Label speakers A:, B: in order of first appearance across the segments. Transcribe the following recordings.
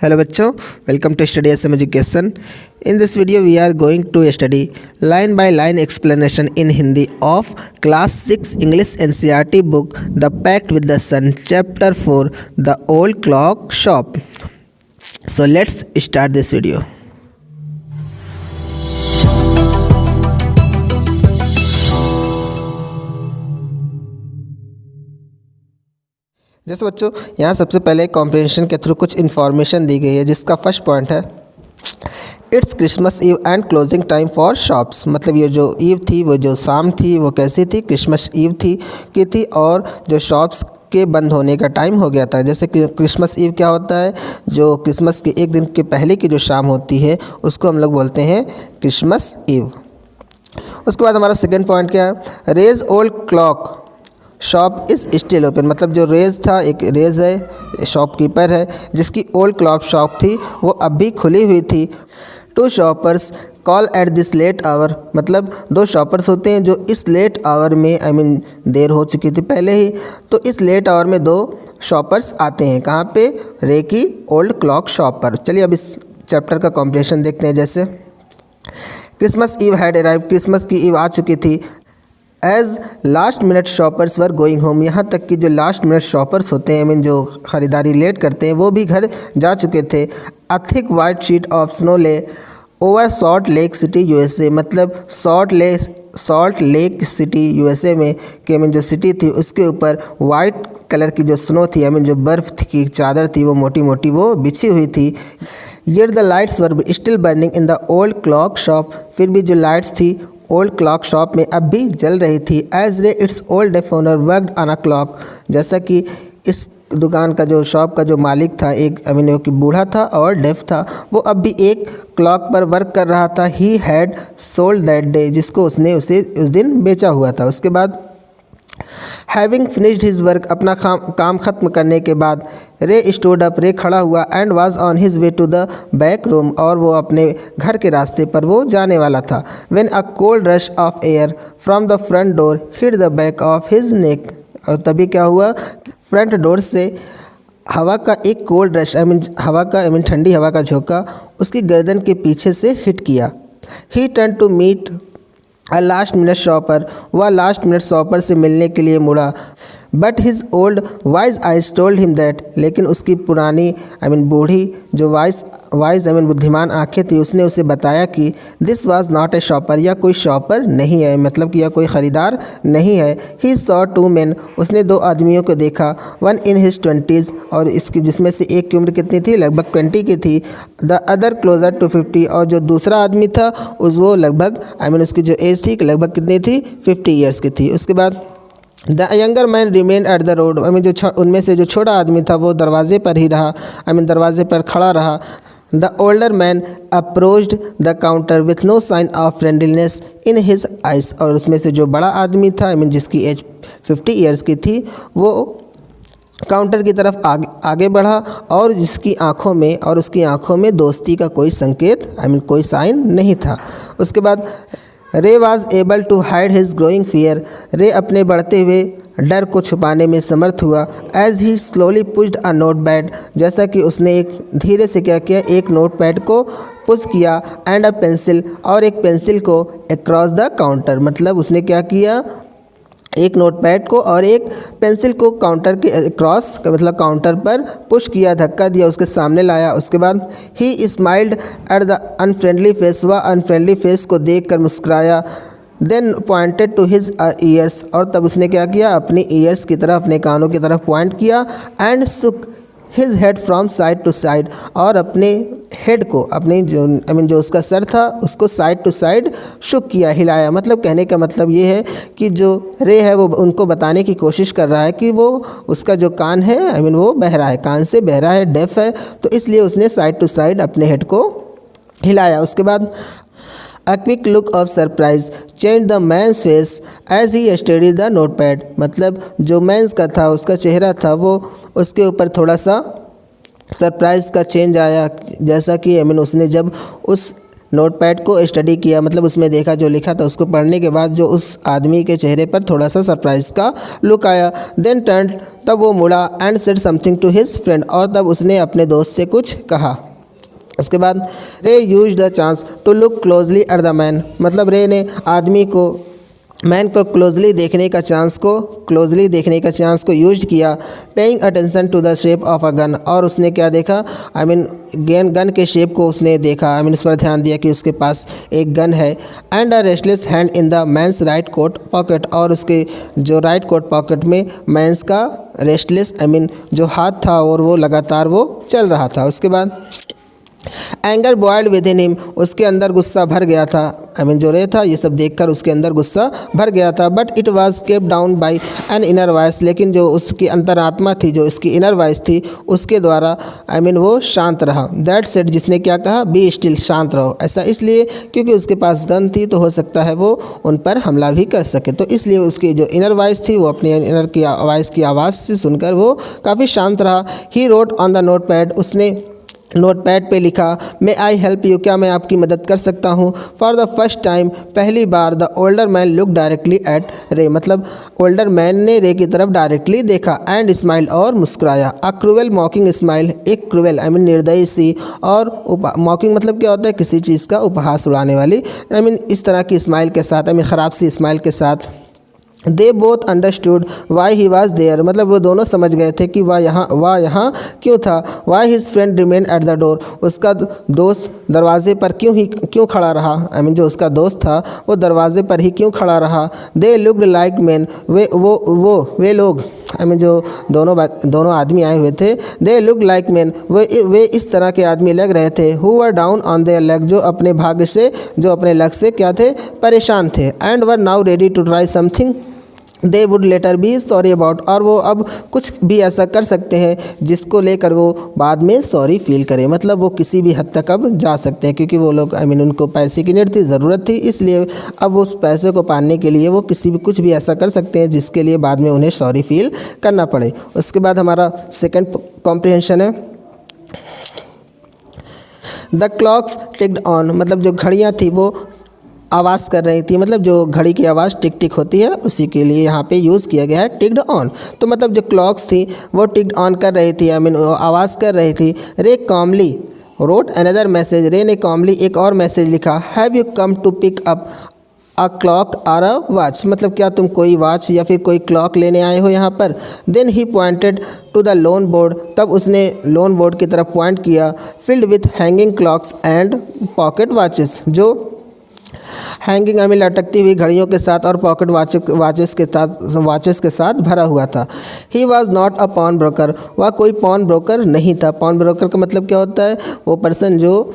A: Hello bachcho, welcome to Study SM Education. In this video we are going to study line by line explanation in Hindi of class 6 English NCERT book The Pact with the Sun, chapter 4, The Old Clock Shop. So let's start this video. जैसे बच्चों यहाँ सबसे पहले comprehension के through कुछ information दी गई है, जिसका फर्स्ट पॉइंट है it's Christmas Eve and closing time for shops. मतलब ये जो ईव थी, वो जो शाम थी, वो कैसी थी, क्रिसमस ईव थी और जो शॉप्स के बंद होने का टाइम हो गया था। जैसे कि क्रिसमस ईव क्या होता है, जो क्रिसमस के एक दिन के पहले की जो शाम होती है उसको हम लोग बोलते हैं क्रिसमस ईव। उसके बाद हमारा सेकेंड पॉइंट क्या है, Ray's old clock shop is still open. मतलब जो रेज था, एक रेज है, शॉपकीपर है जिसकी ओल्ड क्लॉक शॉप थी, वो अब भी खुली हुई थी। Two shoppers call at this late hour. मतलब दो शॉपर्स होते हैं जो इस लेट आवर में देर हो चुकी थी पहले ही, तो इस लेट आवर में दो शॉपर्स आते हैं। कहाँ पे? रे की ओल्ड क्लॉक शॉप पर। चलिए अब इस चैप्टर का कॉम्प्रिहेंशन देखते हैं। जैसे Christmas Eve had arrived, Christmas की ईव आ चुकी थी। As last minute shoppers were going home, यहाँ तक कि जो लास्ट मिनट शॉपर्स होते हैं जो ख़रीदारी लेट करते हैं वो भी घर जा चुके थे। A thick white sheet of snow lay over Salt Lake City USA. मतलब सॉल्ट लेक सिटी यूएसए में जो सिटी थी उसके ऊपर वाइट कलर की जो स्नो थी, जो बर्फ़ की चादर थी, वो मोटी मोटी वो बिछी हुई थी। Yet the lights were still burning in the old clock shop. फिर भी जो लाइट्स थी ओल्ड क्लॉक शॉप में अब भी जल रही थी। As Ray its old deaf owner worked on a clock. जैसा कि इस दुकान का जो शॉप का जो मालिक था, एक कि बूढ़ा था और डेफ था, वो अब भी एक क्लॉक पर वर्क कर रहा था। He had sold that day, जिसको उसने उसे उस दिन बेचा हुआ था। उसके बाद हैविंग फिनिश्ड हिज वर्क, अपना काम ख़त्म करने के बाद रे स्टूड अप, रे खड़ा हुआ and was on his way to the back room, और वो अपने घर के रास्ते पर वो जाने वाला था। When a cold rush of air from the front door hit the back of his neck. और तभी क्या हुआ, फ्रंट डोर से हवा का एक कोल्ड रश ठंडी हवा का झोंका उसकी गर्दन के पीछे से हिट किया। He turn to meet a last minute shopper, वह लास्ट मिनट शॉपर से मिलने के लिए मुड़ा। But his old wise eyes told him that, लेकिन उसकी पुरानी बूढ़ी जो वाइज बुद्धिमान आंखें थी, उसने उसे बताया कि this was not a shopper, यह कोई शॉपर नहीं है, मतलब कि यह कोई ख़रीदार नहीं है। ही सॉ टू मैन, उसने दो आदमियों को देखा। वन इन हिज 20s, और इसकी जिसमें से एक की उम्र कितनी थी, लगभग 20 की थी। द अदर क्लोजर टू 50, और जो दूसरा आदमी था वो लगभग उसकी जो एज थी लगभग कितनी थी, 50 ईयर्स की थी। उसके बाद the younger man remain at the road, उनमें से जो छोटा आदमी था वो दरवाजे पर ही रहा, दरवाजे पर खड़ा रहा। The older man approached the counter with no sign of friendliness in his eyes, और उसमें से जो बड़ा आदमी था जिसकी एज 50 ईयर्स की थी, वो काउंटर की तरफ आगे बढ़ा और उसकी आंखों में दोस्ती का कोई संकेत कोई साइन नहीं था। उसके बाद Ray was able to hide his growing fear, Ray अपने बढ़ते हुए डर को छुपाने में समर्थ हुआ। As he slowly pushed a note pad, जैसा कि उसने एक धीरे से क्या किया, एक नोट पैड को पुश किया। एंड अ पेंसिल, और एक पेंसिल को अक्रॉस द काउंटर। मतलब उसने क्या किया, एक नोटपैड को और एक पेंसिल को काउंटर के क्रॉस काउंटर पर पुश किया, धक्का दिया, उसके सामने लाया। उसके बाद ही smiled at the unfriendly face, वह अनफ्रेंडली फेस को देखकर मुस्कुराया। Then pointed to his ears, और तब उसने क्या किया, अपनी ईयर्स की तरफ, अपने कानों की तरफ पॉइंट किया। And shook his head from side to side, और अपने हेड को, अपनी जो उसका सर था उसको साइड टू साइड शुक किया, हिलाया। मतलब कहने का मतलब ये है कि जो रे है वो उनको बताने की कोशिश कर रहा है कि वो उसका जो कान है वो बहरा है, कान से बहरा है, डेफ है, तो इसलिए उसने साइड टू साइड अपने हेड को हिलाया। उसके बाद a quick look of surprise change the man face as he study the note pad. मतलब जो मैंस का था, उसका चेहरा था, वो उसके ऊपर थोड़ा सा सरप्राइज़ का चेंज आया, जैसा कि उसने जब उस नोटपैड को स्टडी किया, मतलब उसमें देखा, जो लिखा था उसको पढ़ने के बाद जो उस आदमी के चेहरे पर थोड़ा सा सरप्राइज का लुक आया। देन टर्न, तब वो मुड़ा and said something to his friend, और तब उसने अपने दोस्त से कुछ कहा। उसके बाद Ray use the chance to look closely at the man, मतलब रे ने मैन को क्लोजली देखने का चांस को यूज किया। Paying attention to the shape of a gun, और उसने क्या देखा, गन के शेप को उसने देखा, उस पर ध्यान दिया कि उसके पास एक गन है। And a restless hand in the man's right coat pocket, और उसके जो राइट कोट पॉकेट में मैंस का रेस्टलेस जो हाथ था और वो लगातार वो चल रहा था। उसके बाद anger boiled with in him, उसके अंदर गुस्सा भर गया था, जो रे था ये सब देखकर उसके अंदर गुस्सा भर गया था। But it was kept down by an inner voice, लेकिन जो उसकी अंतरात्मा थी, जो उसकी इनर वॉइस थी, उसके द्वारा वो शांत रहा। दैट सेड, जिसने क्या कहा, बी स्टिल, शांत रहो। ऐसा इसलिए क्योंकि उसके पास गन थी, तो हो सकता है वो उन पर हमला भी कर सके, तो इसलिए उसकी जो इनर वॉइस थी वो अपनी इनर की वॉइस की आवाज़ से सुनकर वो काफ़ी शांत रहा। He wrote on the notepad, उसने नोटपैड पे लिखा, मे आई हेल्प यू, क्या मैं आपकी मदद कर सकता हूँ। फॉर द फर्स्ट टाइम, पहली बार, the older man look directly at Ray, मतलब ओल्डर मैन ने रे की तरफ डायरेक्टली देखा। एंड स्माइल, और मुस्कुराया। अ क्रूएल मॉकिंग स्माइल, एक क्रूएल निर्दयी सी, और मॉकिंग मतलब क्या होता है, किसी चीज़ का उपहास उड़ाने वाली, इस तरह की स्माइल के साथ, ख़राब सी स्माइल के साथ। They both understood why he was there, मतलब वो दोनों समझ गए थे कि वह यहाँ क्यों था। Why his friend remain at the door, उसका दोस्त दरवाजे पर क्यों खड़ा रहा, जो उसका दोस्त था वो दरवाजे पर ही क्यों खड़ा रहा। दे लुक्ड लाइक मैन, वे लोग जो दोनों आदमी आए हुए थे, दे लुक लाइक मैन, वे इस तरह के आदमी लग रहे थे। Who were down on their luck, जो अपने भाग्य से, जो अपने लक से क्या थे, परेशान थे। And were now ready to try something they would later be sorry about, और वो अब कुछ भी ऐसा कर सकते हैं जिसको लेकर वो बाद में सॉरी फील करें, मतलब वो किसी भी हद तक अब जा सकते हैं, क्योंकि वो लोग उनको पैसे की नीड थी, ज़रूरत थी, इसलिए अब उस पैसे को पाने के लिए वो कुछ भी ऐसा कर सकते हैं जिसके लिए बाद में उन्हें सॉरी फील करना पड़े। उसके बाद हमारा सेकंड कॉम्प्रिहेंशन है, द क्लॉक्स टिक्ड ऑन, मतलब जो घड़ियाँ थी वो आवाज़ कर रही थी, मतलब जो घड़ी की आवाज़ टिक टिक होती है उसी के लिए यहाँ पे यूज़ किया गया है टिक्ड ऑन। तो मतलब जो क्लॉक्स थी वो टिक्ड ऑन कर रही थी, आवाज़ कर रही थी। रे कॉमली रोट अनदर मैसेज, रे ने कॉमली एक और मैसेज लिखा। Have you come to pick up a clock और अ वॉच, मतलब क्या तुम कोई वॉच या फिर कोई क्लॉक लेने आए हो यहाँ पर। Then he pointed to the loan board, तब उसने लोन बोर्ड की तरफ पॉइंट किया। Filled with hanging clocks and pocket watches, जो हैंगिंग लटकती हुई घड़ियों के साथ और पॉकेट वाचेस के साथ भरा हुआ था। He was not a pawn broker, वह कोई पॉन ब्रोकर नहीं था। पॉन ब्रोकर का मतलब क्या होता है, वो पर्सन जो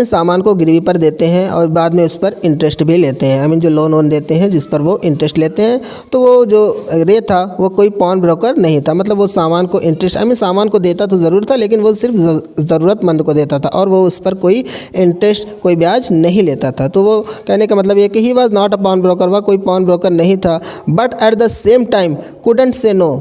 A: सामान को गिरवी पर देते हैं और बाद में उस पर इंटरेस्ट भी लेते हैं, जो लोन देते हैं जिस पर वो इंटरेस्ट लेते हैं। तो वो जो रे था वो कोई पॉन ब्रोकर नहीं था, मतलब वो सामान को इंटरेस्ट सामान को देता तो ज़रूर था, लेकिन वो सिर्फ ज़रूरतमंद को देता था और वो उस पर कोई इंटरेस्ट, कोई ब्याज नहीं लेता था। तो वो कहने का मतलब ये कि he was not a pawn broker, वह कोई पॉन ब्रोकर नहीं था। But at the same time couldn't say no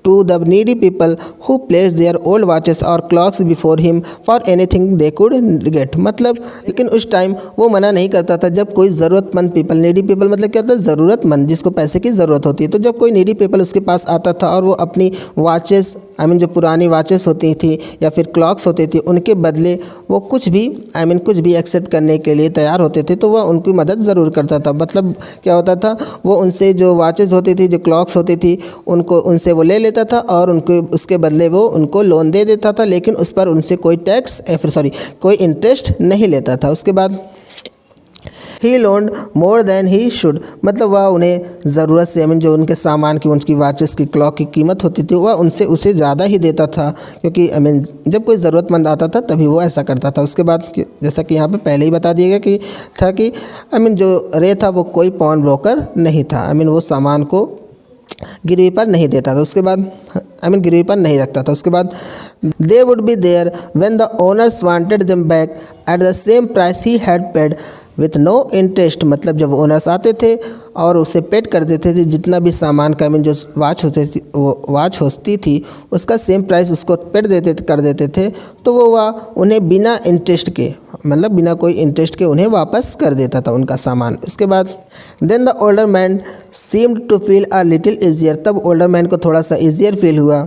A: to the needy people who placed their old watches or clocks before him for anything they could get, मतलब लेकिन उस time वो मना नहीं करता था जब कोई ज़रूरतमंद पीपल, नीडी पीपल मतलब क्या होता है, ज़रूरतमंद, जिसको पैसे की ज़रूरत होती है। तो जब कोई नीडी पीपल उसके पास आता था और वो अपनी वाचेस जो पुरानी वाचेस होती थी या फिर क्लॉक्स होती थी उनके बदले वो कुछ भी एक्सेप्ट करने के लिए तैयार होते थे, तो वह उनकी मदद ज़रूर करता था। मतलब क्या होता था, वो उनसे जो वाचेस होती थी, जो क्लॉक्स होती थी, उनसे वो ले लेता था और उसके बदले वो उनको लोन दे देता था, लेकिन उस पर उनसे कोई कोई इंटरेस्ट नहीं लेता था। उसके बाद ही लोन्ड मोर देन ही शुड, मतलब वह उन्हें ज़रूरत से जो उनके सामान की, उनकी वाचेस की, क्लॉक की कीमत होती थी वह उसे ज़्यादा ही देता था, क्योंकि जब कोई ज़रूरतमंद आता था तभी वो ऐसा करता था। उसके बाद जैसा कि यहाँ पे पहले ही बता दिया गया कि जो रे था वो कोई पॉन ब्रोकर नहीं था, वो सामान को गिरवी पर नहीं देता था। उसके बाद गिरवी पर नहीं रखता था। उसके बाद they would be there when the owners wanted them back at the same price he had paid, with no interest, मतलब जब ओनर्स आते थे और उसे पेड कर देते थे, जितना भी सामान का जो वाच होती थी उसका सेम प्राइस उसको पेड कर देते थे, तो वो उन्हें बिना इंटरेस्ट के, मतलब बिना कोई इंटरेस्ट के उन्हें वापस कर देता था उनका सामान। उसके बाद then the older man seemed to feel a little easier, तब ओल्डर मैन को थोड़ा सा ईजियर फील हुआ।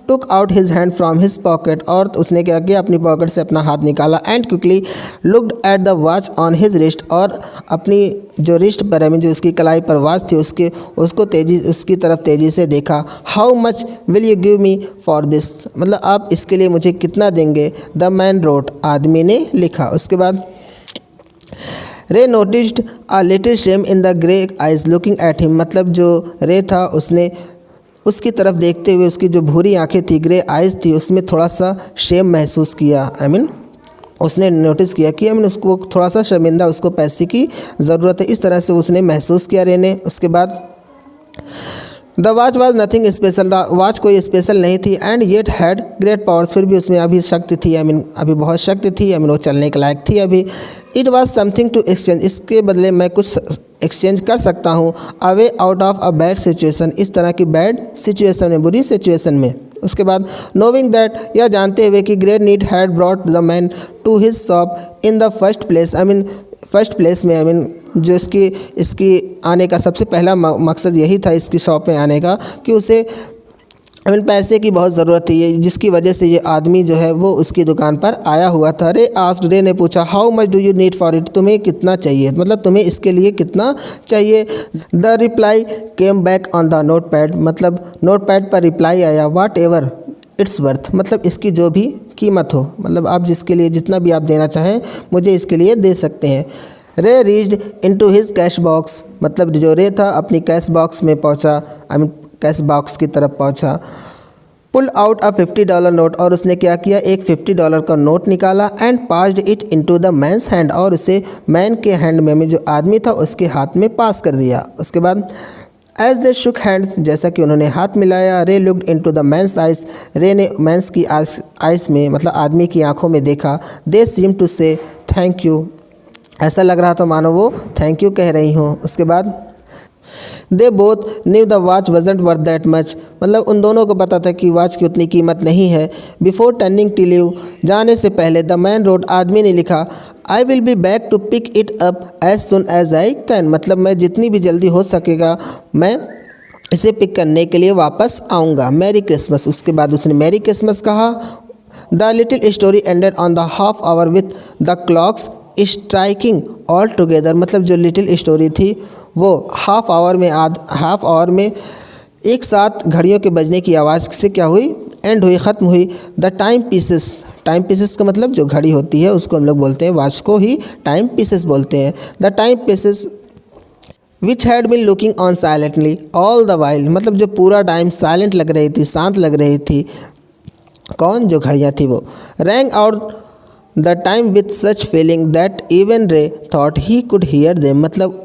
A: Took out his hand from his pocket, और उसने क्या किया, अपनी पॉकेट से अपना हाथ निकाला। And quickly looked at the watch on his wrist, और अपनी जो रिस्ट पर है, जो उसकी कलाई पर वॉच थी उसकी तरफ तेज़ी से देखा। How much will you give me for this, मतलब आप इसके लिए मुझे कितना देंगे। द मैन रोट, आदमी ने लिखा। उसके बाद रे noticed a little shame in the grey eyes looking at him, मतलब जो रे था उसने उसकी तरफ देखते हुए, उसकी जो भूरी आंखें थी, ग्रे आइज़ थी, उसमें थोड़ा सा शेम महसूस किया। उसने नोटिस किया कि उसको थोड़ा सा शर्मिंदा, उसको पैसे की ज़रूरत है, इस तरह से उसने महसूस किया रे ने। उसके बाद the watch was nothing special, watch कोई स्पेशल नहीं थी। And yet had great powers, फिर भी उसमें अभी शक्ति थी, अभी बहुत शक्ति थी, वो चलने के लायक थी अभी। It was something to exchange, इसके बदले मैं कुछ एक्सचेंज कर सकता हूँ। Away out of a bad situation, इस तरह की बैड सिचुएशन में, बुरी सिचुएशन में। उसके बाद नोविंग दैट, यह जानते हुए कि great need had brought the man to his shop in the first place, first place में, जो इसकी आने का सबसे पहला मकसद यही था इसकी शॉप में आने का, कि उसे पैसे की बहुत ज़रूरत थी, जिसकी वजह से ये आदमी जो है वो उसकी दुकान पर आया हुआ था। रे ने पूछा how much do you need for it, तुम्हें कितना चाहिए, मतलब तुम्हें इसके लिए कितना चाहिए। The reply came back on the note pad, मतलब नोट पैड पर रिप्लाई आया, वाट एवर इट्स वर्थ, मतलब इसकी जो भी कीमत हो, मतलब आप जिसके लिए जितना भी आप देना चाहें मुझे इसके लिए दे सकते हैं। रे reached into his cash box, मतलब जो रे था अपनी कैश बॉक्स में पहुंचा, कैश बॉक्स की तरफ पहुंचा। पुल आउट अ $50 नोट, और उसने क्या किया, एक $50 का नोट निकाला। And passed it into the man's hand, और उसे मैन के हैंड में, जो आदमी था उसके हाथ में पास कर दिया। उसके बाद एज दे शुक हैंड्स, जैसा कि उन्होंने हाथ मिलाया, Ray looked into the man's eyes, Ray ने मैन्स की आइज में, मतलब आदमी की आंखों में देखा। दे सीम टू से थैंक यू, ऐसा लग रहा था मानो वो थैंक यू कह रही हो। उसके बाद they both knew the watch wasn't worth that much, मतलब उन दोनों को पता था कि वॉच की उतनी कीमत नहीं है। बिफोर टर्निंग टू लीव, जाने से पहले, द मैन रोड, आदमी ने लिखा, I will be back to pick it up as soon as I can, मतलब मैं जितनी भी जल्दी हो सकेगा मैं इसे पिक करने के लिए वापस आऊँगा। मैरी क्रिसमस, उसके बाद उसने मैरी क्रिसमस कहा। The little story ended on the half hour with the clocks striking all together, मतलब जो लिटिल स्टोरी थी वो हाफ आवर में एक साथ घड़ियों के बजने की आवाज़ से क्या हुई, एंड हुई, ख़त्म हुई। द टाइम पीसेस का मतलब जो घड़ी होती है उसको हम लोग बोलते हैं, वॉच को ही टाइम पीसेस बोलते हैं। The time pieces which had been looking on silently all the while, मतलब जो पूरा टाइम साइलेंट लग रही थी, शांत लग रही थी, कौन, जो घड़ियाँ थी वो। Rang out the time with such feeling that even Ray thought he could hear them, मतलब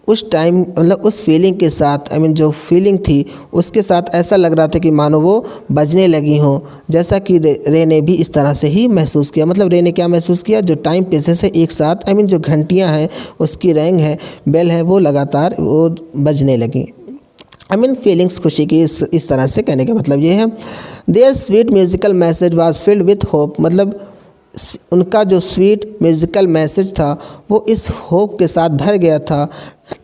A: उस टाइम, मतलब उस फीलिंग के साथ, जो फीलिंग थी उसके साथ ऐसा लग रहा था कि मानो वो बजने लगी हो, जैसा कि रे ने भी इस तरह से ही महसूस किया। मतलब रे ने क्या महसूस किया, जो टाइम पीसेस है एक साथ, जो घंटियां हैं उसकी रैंग है, बेल है, वो लगातार वो बजने लगी। फीलिंग्स, खुशी की, इस तरह से कहने का मतलब ये है। Their sweet musical message was filled with hope, मतलब उनका जो स्वीट म्यूज़िकल मैसेज था वो इस होप के साथ भर गया था।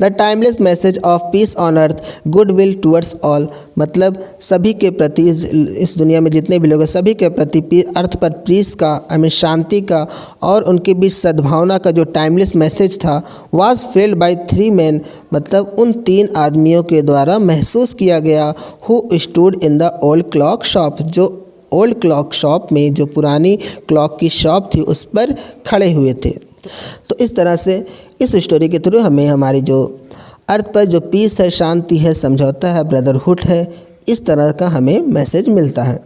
A: The timeless message of peace on earth good will towards all, मतलब सभी के प्रति, इस दुनिया में जितने भी लोग हैं सभी के प्रति अर्थ पर पीस का, शांति का और उनके बीच सद्भावना का जो टाइमलेस मैसेज था, वाज फेल्ड बाय 3 men, मतलब उन 3 आदमियों के द्वारा महसूस किया गया। Who stood in the old clock shop, जो ओल्ड क्लॉक शॉप में, जो पुरानी क्लॉक की शॉप थी उस पर खड़े हुए थे। तो इस तरह से इस स्टोरी के थ्रू हमें हमारी जो अर्थ पर जो पीस है, शांति है, समझौता है, ब्रदरहुड है, इस तरह का हमें मैसेज मिलता है।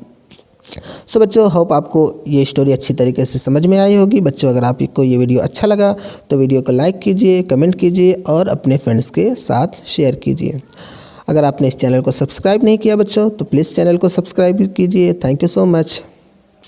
A: सो बच्चों, होप आपको ये स्टोरी अच्छी तरीके से समझ में आई होगी। बच्चों, अगर आपको ये वीडियो अच्छा लगा तो वीडियो को लाइक कीजिए, कमेंट कीजिए और अपने फ्रेंड्स के साथ शेयर कीजिए। अगर आपने इस चैनल को सब्सक्राइब नहीं किया बच्चों तो प्लीज़ चैनल को सब्सक्राइब कीजिए। Thank you so much.